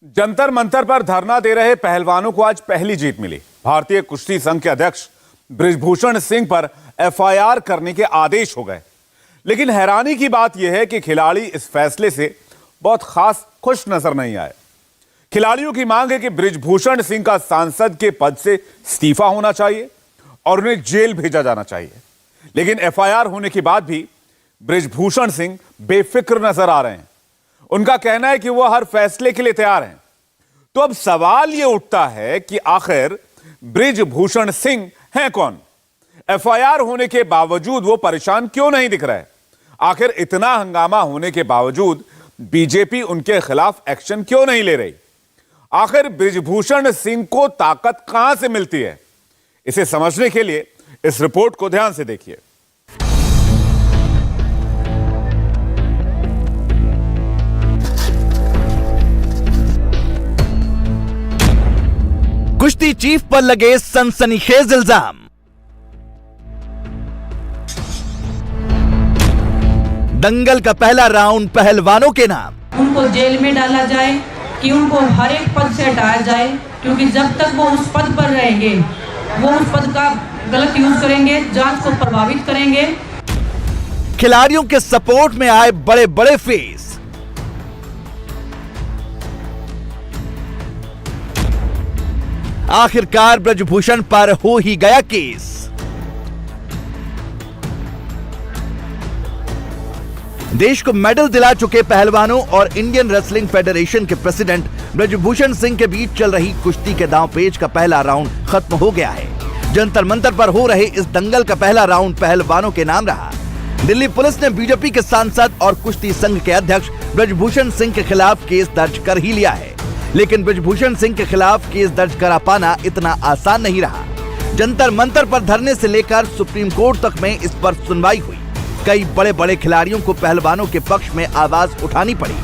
जंतर मंतर पर धरना दे रहे पहलवानों को आज पहली जीत मिली। भारतीय कुश्ती संघ के अध्यक्ष बृजभूषण सिंह पर एफआईआर करने के आदेश हो गए। लेकिन हैरानी की बात यह है कि खिलाड़ी इस फैसले से बहुत खास खुश नजर नहीं आए। खिलाड़ियों की मांग है कि बृजभूषण सिंह का सांसद के पद से इस्तीफा होना चाहिए और उन्हें जेल भेजा जाना चाहिए। लेकिन एफआईआर होने के बाद भी बृजभूषण सिंह बेफिक्र नजर आ रहे हैं। उनका कहना है कि वो हर फैसले के लिए तैयार हैं। तो अब सवाल यह उठता है कि आखिर बृजभूषण सिंह हैं कौन? एफआईआर होने के बावजूद वो परेशान क्यों नहीं दिख रहे? आखिर इतना हंगामा होने के बावजूद बीजेपी उनके खिलाफ एक्शन क्यों नहीं ले रही? आखिर बृजभूषण सिंह को ताकत कहां से मिलती है? इसे समझने के लिए इस रिपोर्ट को ध्यान से देखिए। कुश्ती चीफ पर लगे सनसनीखेज इल्जाम। दंगल का पहला राउंड पहलवानों के नाम। उनको जेल में डाला जाए कि उनको हर एक पद से हटाया जाए, क्योंकि जब तक वो उस पद पर रहेंगे वो उस पद का गलत यूज करेंगे, जांच को प्रभावित करेंगे। खिलाड़ियों के सपोर्ट में आए बड़े बड़े फेस। आखिरकार बृजभूषण पर हो ही गया केस। देश को मेडल दिला चुके पहलवानों और इंडियन रेसलिंग फेडरेशन के प्रेसिडेंट बृजभूषण सिंह के बीच चल रही कुश्ती के दांवपेच का पहला राउंड खत्म हो गया है। जंतर मंतर पर हो रहे इस दंगल का पहला राउंड पहलवानों के नाम रहा। दिल्ली पुलिस ने बीजेपी के सांसद और कुश्ती संघ के अध्यक्ष बृजभूषण सिंह के खिलाफ केस दर्ज कर ही लिया है। लेकिन बृजभूषण सिंह के खिलाफ केस दर्ज करा पाना इतना आसान नहीं रहा। जंतर मंतर पर धरने से लेकर सुप्रीम कोर्ट तक में इस पर सुनवाई हुई। कई बड़े बड़े खिलाड़ियों को पहलवानों के पक्ष में आवाज उठानी पड़ी,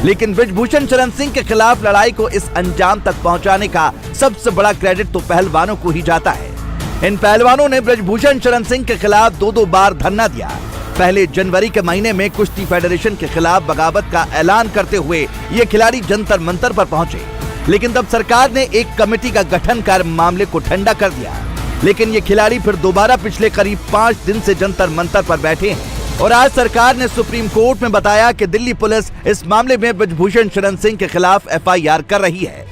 लेकिन बृजभूषण शरण सिंह के खिलाफ लड़ाई को इस अंजाम तक पहुंचाने का सबसे बड़ा क्रेडिट तो पहलवानों को ही जाता है। इन पहलवानों ने बृजभूषण शरण सिंह के खिलाफ दो बार धरना दिया। पहले जनवरी के महीने में कुश्ती फेडरेशन के खिलाफ बगावत का ऐलान करते हुए ये खिलाड़ी जंतर मंतर पर पहुंचे, लेकिन तब सरकार ने एक कमेटी का गठन कर मामले को ठंडा कर दिया। लेकिन ये खिलाड़ी फिर दोबारा पिछले करीब 5 दिन से जंतर मंतर पर बैठे हैं और आज सरकार ने सुप्रीम कोर्ट में बताया कि दिल्ली पुलिस इस मामले में बृजभूषण शरण सिंह के खिलाफ एफआईआर कर रही है।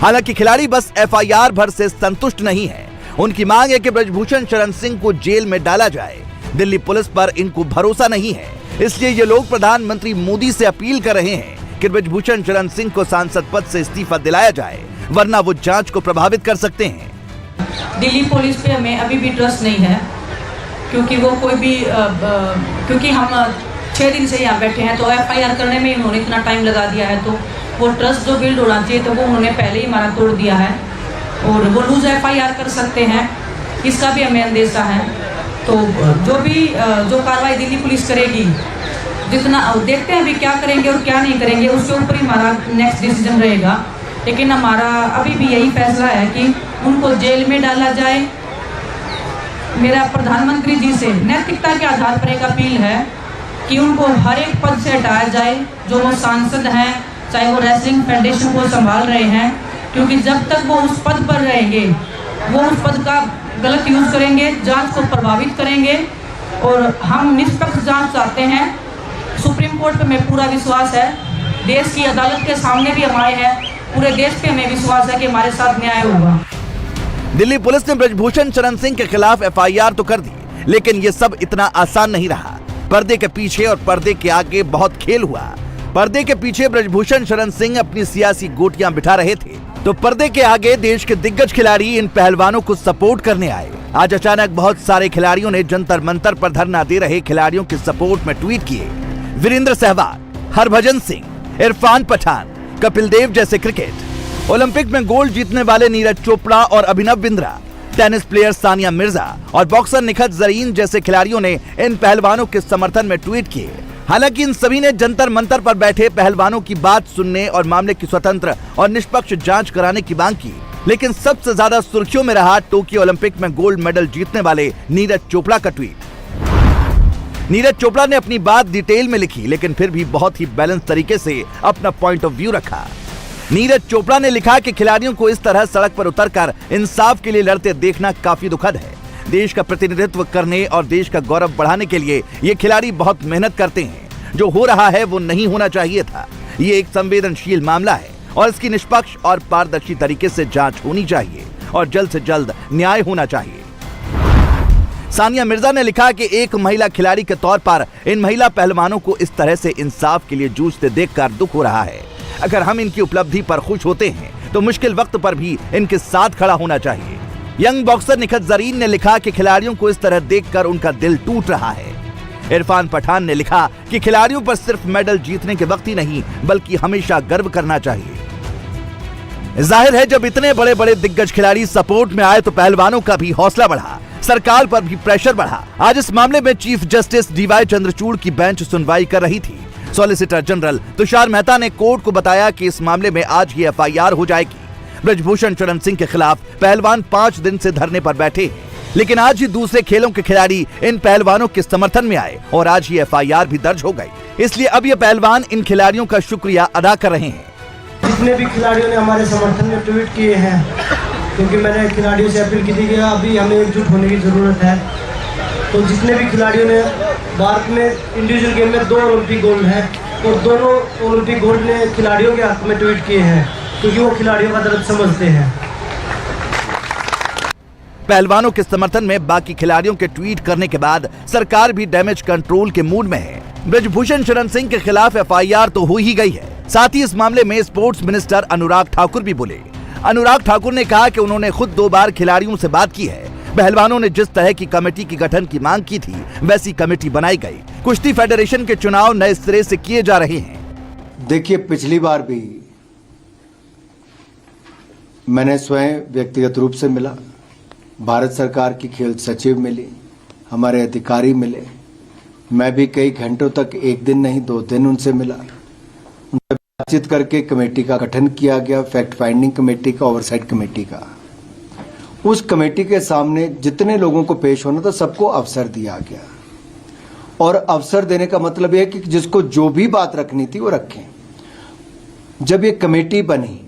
हालांकि खिलाड़ी बस एफआईआर भर से संतुष्ट नहीं है। उनकी मांग है कि बृजभूषण शरण सिंह को जेल में डाला जाए। दिल्ली पुलिस पर इनको भरोसा नहीं है, इसलिए ये लोग प्रधानमंत्री मोदी से अपील कर रहे हैं कि बृजभूषण शरण सिंह को सांसद पद से इस्तीफा दिलाया जाए, वरना वो जांच को प्रभावित कर सकते हैं। दिल्ली पुलिस पे हमें अभी भी ट्रस्ट नहीं है, क्योंकि वो कोई भी क्योंकि हम 6 दिन से यहाँ बैठे हैं, तो एफआईआर करने में इन्होंने इतना टाइम लगा दिया है, तो वो ट्रस्ट जो बिल्ड होना चाहिए तो वो उन्होंने पहले ही हमारा तोड़ दिया है और वो लूज एफआईआर कर सकते हैं, इसका भी हमें अंदेशा है। तो जो कार्रवाई दिल्ली पुलिस करेगी, जितना देखते हैं अभी क्या करेंगे और क्या नहीं करेंगे, उसके ऊपर ही हमारा नेक्स्ट डिसीजन रहेगा। लेकिन हमारा अभी भी यही फैसला है कि उनको जेल में डाला जाए। मेरा प्रधानमंत्री जी से नैतिकता के आधार पर एक अपील है कि उनको हर एक पद से हटाया जाए जो वो सांसद हैं, चाहे वो रेसलिंग फेडरेशन को संभाल रहे हैं, क्योंकि जब तक वो उस पद पर रहेंगे वो उस पद का गलत यूज करेंगे, जांच को प्रभावित करेंगे और हम निष्पक्ष जांच चाहते हैं। सुप्रीम कोर्ट पे हमें पूरा विश्वास है, देश की अदालत के सामने भी हम आए हैं, पूरे देश पे हमें विश्वास है कि हमारे साथ न्याय होगा। दिल्ली पुलिस ने बृजभूषण शरण सिंह के खिलाफ एफआईआर तो कर दी, लेकिन ये सब इतना आसान नहीं रहा। पर्दे के पीछे और पर्दे के आगे बहुत खेल हुआ। पर्दे के पीछे बृजभूषण शरण सिंह अपनी सियासी गोटियां बिठा रहे थे, तो पर्दे के आगे देश के दिग्गज खिलाड़ी इन पहलवानों को सपोर्ट करने आए। आज अचानक बहुत सारे खिलाड़ियों ने जंतर मंतर पर धरना दे रहे खिलाड़ियों के सपोर्ट में ट्वीट किए। वीरेंद्र सहवाग, हरभजन सिंह, इरफान पठान, कपिल देव जैसे क्रिकेट, ओलंपिक में गोल्ड जीतने वाले नीरज चोपड़ा और अभिनव बिंद्रा, टेनिस प्लेयर सानिया मिर्जा और बॉक्सर निखत जरीन जैसे खिलाड़ियों ने इन पहलवानों के समर्थन में ट्वीट किए। हालांकि इन सभी ने जंतर मंतर पर बैठे पहलवानों की बात सुनने और मामले की स्वतंत्र और निष्पक्ष जांच कराने की मांग की, लेकिन सबसे ज्यादा सुर्खियों में रहा टोक्यो ओलंपिक में गोल्ड मेडल जीतने वाले नीरज चोपड़ा का ट्वीट। नीरज चोपड़ा ने अपनी बात डिटेल में लिखी, लेकिन फिर भी बहुत ही बैलेंस तरीके से अपना पॉइंट ऑफ व्यू रखा। नीरज चोपड़ा ने लिखा कि खिलाड़ियों को इस तरह सड़क पर उतरकर इंसाफ के लिए लड़ते देखना काफी दुखद है। देश का प्रतिनिधित्व करने और देश का गौरव बढ़ाने के लिए ये खिलाड़ी बहुत मेहनत करते हैं। जो हो रहा है वो नहीं होना चाहिए था। ये एक संवेदनशील मामला है और इसकी निष्पक्ष और पारदर्शी तरीके से जांच होनी चाहिए और जल्द से जल्द न्याय होना चाहिए। सानिया मिर्जा ने लिखा कि एक महिला खिलाड़ी के तौर पर इन महिला पहलवानों को इस तरह से इंसाफ के लिए जूझते देखकर दुख हो रहा है। अगर हम इनकी उपलब्धि पर खुश होते हैं तो मुश्किल वक्त पर भी इनके साथ खड़ा होना चाहिए। यंग बॉक्सर निखत जरीन ने लिखा कि खिलाड़ियों को इस तरह देखकर उनका दिल टूट रहा है। इरफान पठान ने लिखा कि खिलाड़ियों पर सिर्फ मेडल जीतने के वक्त ही नहीं बल्कि हमेशा गर्व करना चाहिए। जाहिर है जब इतने बड़े बड़े दिग्गज खिलाड़ी सपोर्ट में आए तो पहलवानों का भी हौसला बढ़ा, सरकार पर भी प्रेशर बढ़ा। आज इस मामले में चीफ जस्टिस डीवाई चंद्रचूड़ की बेंच सुनवाई कर रही थी। सॉलिसिटर जनरल तुषार मेहता ने कोर्ट को बताया कि इस मामले में आज ही एफआईआर हो जाएगी। ब्रिजभूषण शरण सिंह के खिलाफ पहलवान 5 दिन से धरने पर बैठे हैं, लेकिन आज ही दूसरे खेलों के खिलाड़ी इन पहलवानों के समर्थन में आए और आज ही एफआईआर भी दर्ज हो गई। इसलिए अब ये पहलवान इन खिलाड़ियों का शुक्रिया अदा कर रहे हैं। जितने भी खिलाड़ियों ने हमारे समर्थन में ट्वीट किए हैं, क्योंकि मैंने खिलाड़ियों से अपील की थी कि अभी हमें एकजुट होने की ज़रूरत है, तो जितने भी खिलाड़ियों ने भारत में इंडिविजुअल गेम में 2 ओलंपिक गोल्ड हैं और दोनों ओलंपिक गोल्ड ने खिलाड़ियों के हक में ट्वीट किए हैं, क्योंकि वो खिलाड़ियों का दर्द समझते हैं। पहलवानों के समर्थन में बाकी खिलाड़ियों के ट्वीट करने के बाद सरकार भी डैमेज कंट्रोल के मूड में है। ब्रिजभूषण शरण सिंह के खिलाफ एफआईआर तो हो ही गई है, साथ ही इस मामले में स्पोर्ट्स मिनिस्टर अनुराग ठाकुर भी बोले। अनुराग ठाकुर ने कहा कि उन्होंने खुद 2 बार खिलाड़ियों से बात की है। पहलवानों ने जिस तरह की कमेटी की गठन की मांग की थी वैसी कमेटी बनाई गई। कुश्ती फेडरेशन के चुनाव नए सिरे से किए जा रहे हैं। देखिए, पिछली बार भी मैंने स्वयं व्यक्तिगत रूप से मिला, भारत सरकार की खेल सचिव मिली, हमारे अधिकारी मिले, मैं भी कई घंटों तक 1 दिन नहीं 2 दिन उनसे मिला। उनसे बातचीत करके कमेटी का गठन किया गया, फैक्ट फाइंडिंग कमेटी का, ओवरसाइट कमेटी का। उस कमेटी के सामने जितने लोगों को पेश होना था सबको अवसर दिया गया, और अवसर देने का मतलब यह है कि जिसको जो भी बात रखनी थी वो रखें। जब ये कमेटी बनी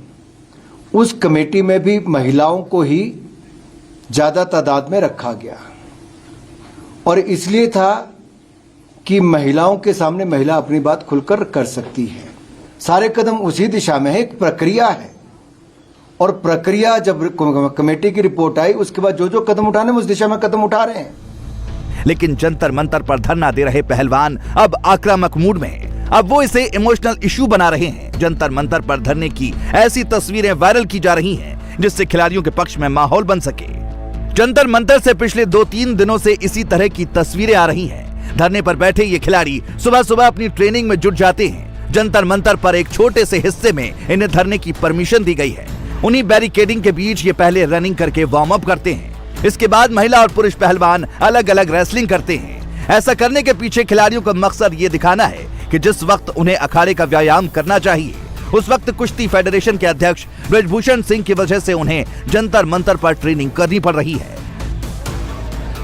उस कमेटी में भी महिलाओं को ही ज्यादा तादाद में रखा गया, और इसलिए था कि महिलाओं के सामने महिला अपनी बात खुलकर कर सकती है। सारे कदम उसी दिशा में है, एक प्रक्रिया है, और प्रक्रिया जब कमेटी की रिपोर्ट आई उसके बाद जो जो कदम उठाने उस दिशा में कदम उठा रहे हैं। लेकिन जंतर मंतर पर धरना दे रहे पहलवान अब आक्रामक मूड में हैं। अब वो इसे इमोशनल इशू बना रहे हैं। जंतर मंतर पर धरने की ऐसी तस्वीरें वायरल की जा रही हैं जिससे खिलाड़ियों के पक्ष में माहौल बन सके। जंतर मंतर से पिछले 2-3 दिनों से इसी तरह की तस्वीरें आ रही हैं। धरने पर बैठे ये खिलाड़ी सुबह सुबह अपनी ट्रेनिंग में जुट जाते हैं। जंतर मंतर पर एक छोटे से हिस्से में इन्हें धरने की परमिशन दी गई है। उन्हीं बैरिकेडिंग के बीच ये पहले रनिंग करके वार्म अप करते हैं। इसके बाद महिला और पुरुष पहलवान अलग अलग रेसलिंग करते हैं। ऐसा करने के पीछे खिलाड़ियों का मकसद ये दिखाना है कि जिस वक्त उन्हें अखाड़े का व्यायाम करना चाहिए उस वक्त कुश्ती फेडरेशन के अध्यक्ष ब्रिजभूषण सिंह की वजह से उन्हें जंतर मंतर पर ट्रेनिंग करनी पड़ रही है।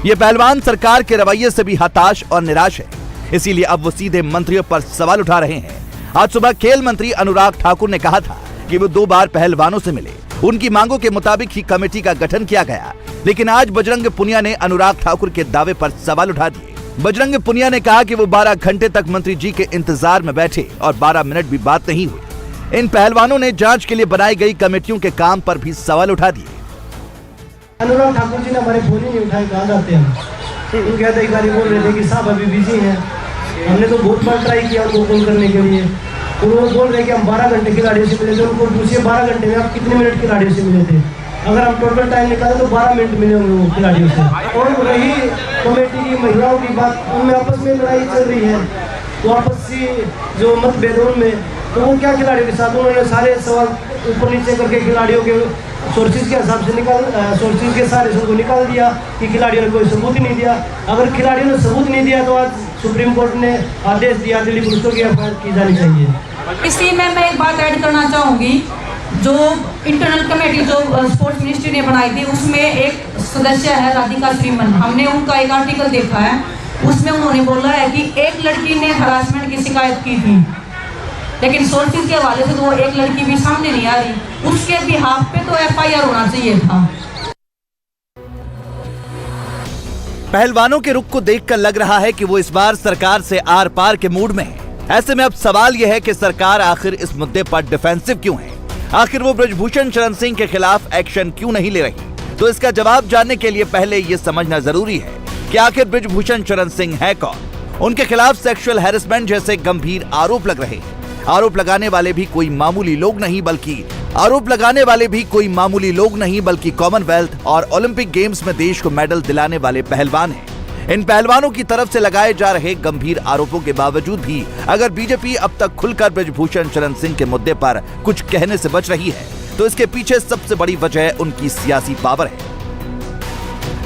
ये पहलवान सरकार के रवैये से भी हताश और निराश है, इसीलिए अब वो सीधे मंत्रियों पर सवाल उठा रहे हैं। आज सुबह खेल मंत्री अनुराग ठाकुर ने कहा था कि वो 2 बार पहलवानों से मिले, उनकी मांगों के मुताबिक ही कमेटी का गठन किया गया। लेकिन आज बजरंग पुनिया ने अनुराग ठाकुर के दावे पर सवाल उठा दिए। बजरंग पुनिया ने कहा कि वो 12 घंटे तक मंत्री जी के इंतजार में बैठे और 12 मिनट भी बात नहीं हुई। इन पहलवानों ने जांच के लिए बनाई गई कमेटियों के काम पर भी सवाल उठा दिए। अनुराग ठाकुर जी ने हमारे फोन ही नहीं उठाए, कहाँ जाते हैं? उनके अधिकारी बोल रहे थे कि साहब अभी बिजी हैं। हमने तो बहुत बार ट्राई किया उनको कॉल करने के लिए, और वो बोल रहे कि हम 12 घंटे खिलाड़ियों से मिले थे। उनको पूछिए 12 घंटे में आप कितने मिनट खिलाड़ियों से मिले थे? अगर हम टोटल टाइम निकालें तो 12 मिनट मिले होंगे वो खिलाड़ियों से। और रही कमेटी की महिलाओं की बात, उनमें आपस में लड़ाई चल रही है, तो आपसी जो मतभेद उनमें, तो वो क्या खिलाड़ियों के साथ उन्होंने सारे सवाल ऊपर नीचे करके खिलाड़ियों के सोर्सेज के हिसाब से सोर्सेज के सारे सबको निकाल दिया कि खिलाड़ियों ने कोई सबूत ही नहीं दिया। अगर खिलाड़ियों ने सबूत नहीं दिया तो आज सुप्रीम कोर्ट ने आदेश दिया दिल्ली पुलिस को की एफआईआर की जानी चाहिए। इसी में मैं एक बात ऐड करना चाहूँगी, जो इंटरनल कमेटी जो स्पोर्ट्स मिनिस्ट्री ने बनाई थी उसमें एक सदस्य है राधिका श्रीमन। हमने उनका एक आर्टिकल देखा है उसमें उन्होंने बोला है कि एक लड़की ने हरासमेंट की शिकायत की थी, लेकिन सोर्सेज के हवाले से तो वो एक लड़की भी सामने नहीं आ रही। उसके बिहाफ पे तो FIR होना चाहिए था। पहलवानों के रुख को देखकर लग रहा है कि वो इस बार सरकार से आर पार के मूड में है। ऐसे में अब सवाल यह है कि सरकार आखिर इस मुद्दे पर डिफेंसिव क्यों है? आखिर वो बृजभूषण शरण सिंह के खिलाफ एक्शन क्यों नहीं ले रही? तो इसका जवाब जानने के लिए पहले ये समझना जरूरी है कि आखिर बृजभूषण शरण सिंह है कौन। उनके खिलाफ सेक्सुअल हैरेसमेंट जैसे गंभीर आरोप लग रहे हैं। आरोप लगाने वाले भी कोई मामूली लोग नहीं बल्कि कॉमनवेल्थ और ओलंपिक गेम्स में देश को मेडल दिलाने वाले पहलवान हैं। इन पहलवानों की तरफ से लगाए जा रहे गंभीर आरोपों के बावजूद भी अगर बीजेपी अब तक खुलकर बृजभूषण शरण सिंह के मुद्दे पर कुछ कहने से बच रही है तो इसके पीछे सबसे बड़ी वजह उनकी सियासी पावर है।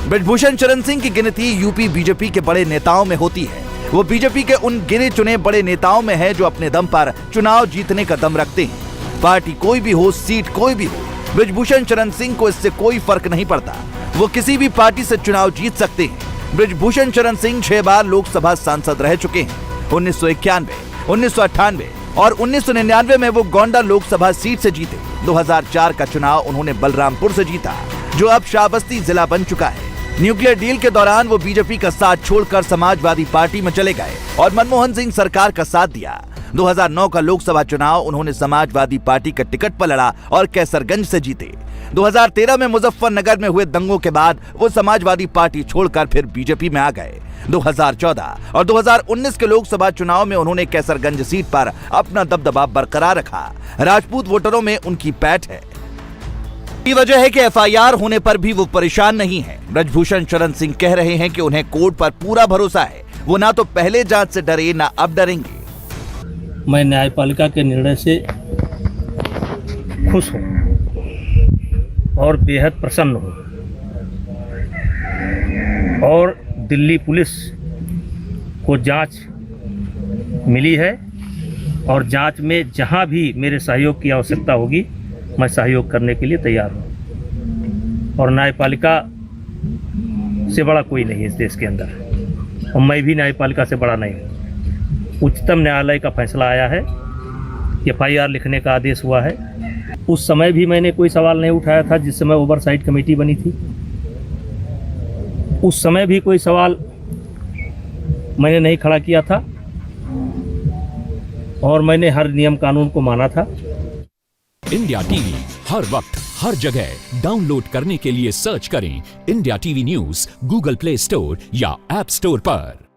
बृजभूषण शरण सिंह की गिनती यूपी बीजेपी के बड़े नेताओं में होती है। वो बीजेपी के उन गिने चुने बड़े नेताओं में है जो अपने दम पर चुनाव जीतने का दम रखते हैं। पार्टी कोई भी हो, सीट कोई भी हो, बृजभूषण शरण सिंह को इससे कोई फर्क नहीं पड़ता। वो किसी भी पार्टी से चुनाव जीत सकते हैं। बृजभूषण शरण सिंह 6 बार लोकसभा सांसद रह चुके हैं। 1991, 1998 और 1999 में वो गोंडा लोकसभा सीट से जीते। 2004 का चुनाव उन्होंने बलरामपुर से जीता, जो अब श्रावस्ती जिला बन चुका है। न्यूक्लियर डील के दौरान वो बीजेपी का साथ छोड़कर समाजवादी पार्टी में चले गए और मनमोहन सिंह सरकार का साथ दिया। 2009 का लोकसभा चुनाव उन्होंने समाजवादी पार्टी के टिकट पर लड़ा और कैसरगंज से जीते। 2013 में मुजफ्फरनगर में हुए दंगों के बाद वो समाजवादी पार्टी छोड़कर फिर बीजेपी में आ गए। 2014 और 2019 के लोकसभा चुनाव में उन्होंने कैसरगंज सीट पर अपना दबदबा बरकरार रखा। राजपूत वोटरों में उनकी पैठ है। ये वजह है कि FIR होने पर भी वो परेशान नहीं है। बृजभूषण शरण सिंह कह रहे हैं कि उन्हें कोर्ट पर पूरा भरोसा है। वो ना तो पहले जांच से डरे ना अब डरेंगे। मैं न्यायपालिका के निर्णय से खुश हूँ और बेहद प्रसन्न हूँ और दिल्ली पुलिस को जांच मिली है और जांच में जहाँ भी मेरे सहयोग की आवश्यकता होगी मैं सहयोग करने के लिए तैयार हूँ। और न्यायपालिका से बड़ा कोई नहीं है इस देश के अंदर और मैं भी न्यायपालिका से बड़ा नहीं हूँ। उच्चतम न्यायालय का फैसला आया है, FIR लिखने का आदेश हुआ है। उस समय भी मैंने कोई सवाल नहीं उठाया था जिस समय ओवरसाइट कमेटी बनी थी। उस समय भी कोई सवाल मैंने नहीं खड़ा किया था और मैंने हर नियम कानून को माना था। इंडिया टीवी हर वक्त हर जगह डाउनलोड करने के लिए सर्च करें India TV news Google play store या ऐप स्टोर पर।